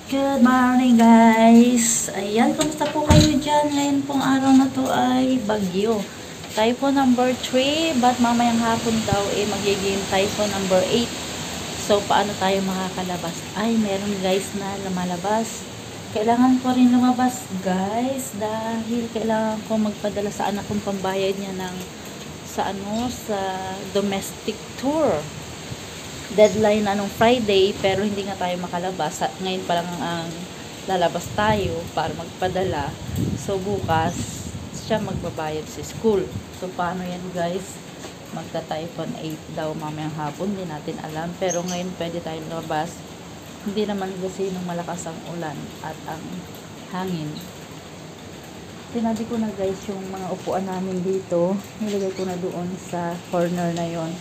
Good morning guys! Ayan, kumusta po kayo dyan? Ngayon pong araw na to ay bagyo. Typhoon number 3, but mamayang hapon daw magiging typhoon number 8. So, paano tayo makakalabas? Ay, meron guys na lumalabas. Kailangan ko rin lumabas guys dahil kailangan ko magpadala sa anak kong pambayad niya ng sa domestic tour. Deadline na nung Friday pero hindi nga tayo makalabas. Ngayon pa lang ang lalabas tayo para magpadala. So bukas siya magbabayad sa school. So paano yan guys? Magta-typhoon 8 daw mamayang hapon, hindi natin alam. Pero ngayon pwede tayong lumabas. Hindi naman kasi nung malakas ang ulan at ang hangin. Tinabi ko na guys yung mga upuan namin dito. Nilagay ko na doon sa corner na yon.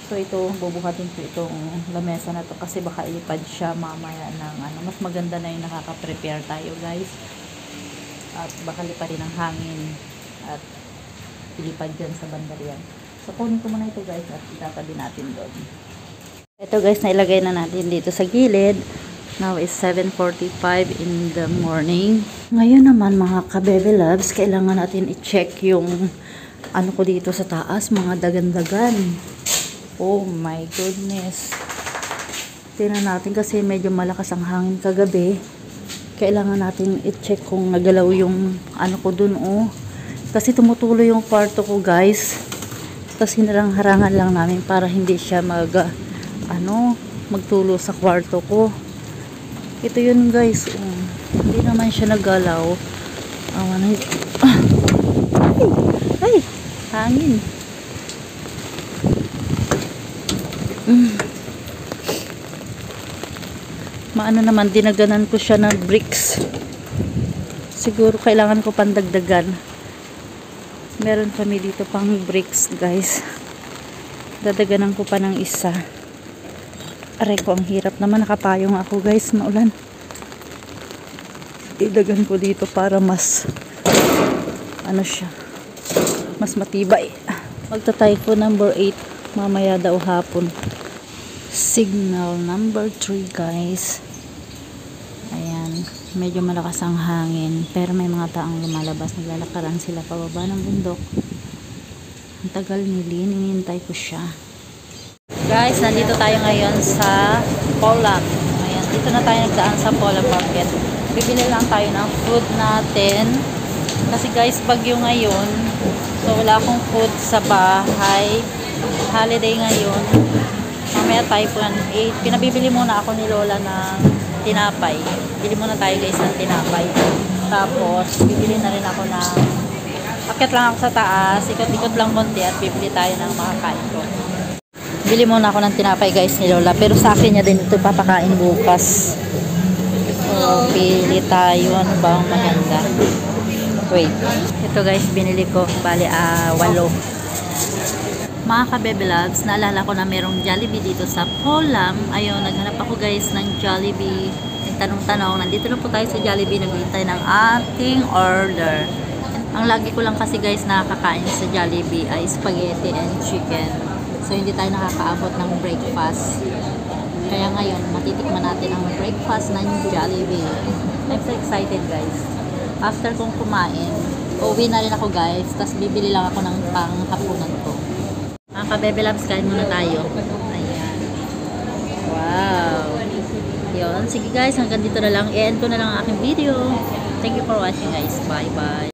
So ito, bubuhatin ko itong lamesa na to kasi baka ilipad siya mamaya ng mas maganda na yung nakaka-prepare tayo guys. At baka lipadin ng hangin at ilipad dyan sa bandarian. So kunin ko muna ito guys at itatabi natin doon. Ito guys, nailagay na natin dito sa gilid. Now is 7:45 in the morning. Ngayon naman mga ka-baby loves, kailangan natin i-check yung ko dito sa taas, mga dagan-dagan. Oh my goodness. Tingnan natin kasi medyo malakas ang hangin kagabi. Kailangan natin i-check kung nagalaw yung ko dun Kasi tumutuloy yung kwarto ko guys. Kasi harangan lang namin para hindi siya magtulo sa kwarto ko. Ito yun guys. Hindi naman siya nagalaw. Ay, hangin. Maano naman, dinaganan ko siya ng bricks. Siguro kailangan ko pandagdagan. Meron kami dito pang bricks guys. Dadaganan ko pa ng isa. Aray ko, ang hirap naman, nakapayong ako guys, maulan. Idagan ko dito para mas siya, mas matibay. Magta-typhoon number 8 mamaya daw hapon. Signal number 3 guys. Ayan, medyo malakas ang hangin pero may mga taong lumalabas, naglalakaran sila pababa ng bundok. Ang tagal nilin, inintay ko siya guys. Nandito tayo ngayon sa Polam. Ayan, dito na tayo nagdaan sa Polam Market. Bibili lang tayo ng food natin kasi guys bagyo ngayon, so wala akong food sa bahay. Holiday ngayon, mamaya typhoon 8. Pinabibili muna ako ni Lola ng tinapay. Bili muna tayo guys ng tinapay. Tapos bibili na rin ako ng, akit lang ako sa taas, ikot-ikot lang konti at bibili tayo ng makakain ko. Bili muna ako ng tinapay guys ni Lola, pero sa akin niya din ito papakain bukas. So pili tayo, ano ba ang maganda. Wait, ito guys binili ko, bali 8. Mga ka-baby loves, naalala ko na merong Jollibee dito sa Polam. Ayun, naghanap ako guys ng Jollibee. Tanong-tanong, nandito na po tayo sa Jollibee, naghihintay ng ating order. Ang lagi ko lang kasi guys nakakain sa Jollibee ay spaghetti and chicken. So hindi tayo nakakaabot ng breakfast. Kaya ngayon, matitikman natin ang breakfast ng Jollibee. I'm so excited guys. After kong kumain, uwi na rin ako guys. Tapos bibili lang ako ng panghapunan ko. Mga ka-baby loves, kain muna tayo. Ayan. Wow. Yun. Sige guys, hanggang dito na lang. I-end ko na lang ang aking video. Thank you for watching guys. Bye bye.